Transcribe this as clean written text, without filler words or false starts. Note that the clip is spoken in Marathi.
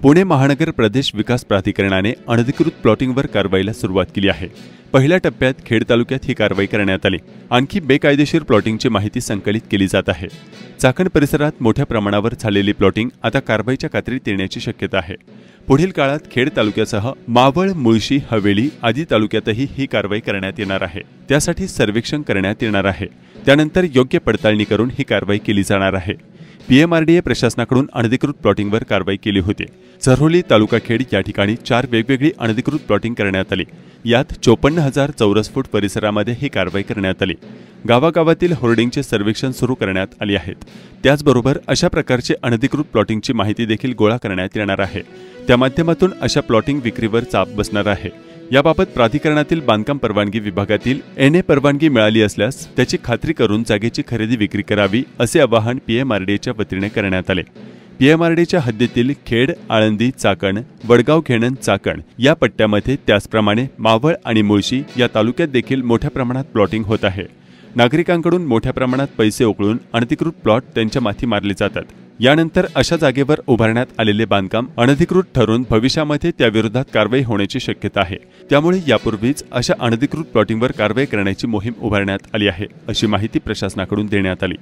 पुणे महानगर प्रदेश विकास प्राधिकरणाने अनधिकृत प्लॉटिंगवर कारवाईला सुरुवात केली आहे। पहिल्या टप्प्यात खेड तालुक्यात ही कारवाई करण्यात आली। आणखी बेकायदेशीर प्लॉटिंगची माहिती संकलित केली जात आहे। चाकण परिसरात मोठ्या प्रमाणावर झालेली प्लॉटिंग आता कारवाईच्या कात्रीत येण्याची शक्यता आहे। पुढील काळात खेड तालुक्यासह मावळ, मुळशी, हवेली आदी तालुक्यातही ही कारवाई करण्यात येणार आहे। त्यासाठी सर्वेक्षण करण्यात येणार आहे। त्यानंतर योग्य पडताळणी करून ही कारवाई केली जाणार आहे। पीएमआरडीए प्रशासनाकडून अनधिकृत प्लॉटिंगवर कारवाई केली होती। झरोली तालुका खेड या ठिकाणी 4 वेगवेगळी अनधिकृत प्लॉटिंग करण्यात आली। यात 54,000 चौरस फूट परिसरामध्ये ही कारवाई करण्यात आली। गावागावातील होर्डिंगचे सर्वेक्षण सुरू करण्यात आले आहेत। त्याचबरोबर अशा प्रकारचे अनधिकृत प्लॉटिंगची माहिती देखील गोळा करण्यात येणार आहे। त्या माध्यमातून अशा प्लॉटिंग विक्रीवर चाप बसणार आहे। याबाबत प्राधिकरणातील बांधकाम परवानगी विभागातील एनए परवानगी मिळाली असल्यास त्याची खात्री करून जागेची खरेदी विक्री करावी असे आवाहन पीएमआरडीएच्या वतीने करण्यात आले। पीएमआरडीएच्या हद्दीतील खेड, आळंदी, चाकण, वडगाव, घेणन, चाकण या पट्ट्यामध्ये त्याचप्रमाणे मावळ आणि मुळशी या तालुक्यात देखील मोठ्या प्रमाणात प्लॉटिंग होत आहे। नागरिकांकडून मोठ्या प्रमाणात पैसे उकळून अनधिकृत प्लॉट त्यांच्या माथी मारले जातात। यानंतर अशा जागेवर उभारण्यात आलेले बांधकाम अनधिकृत ठरून भविष्यामध्ये त्याविरोधात कारवाई होण्याची शक्यता आहे। त्यामुळे यापूर्वीच अशा अनधिकृत प्लॉटिंगवर कारवाई करण्याची मोहीम उभारण्यात आली आहे, अशी माहिती प्रशासनाकडून देण्यात आली।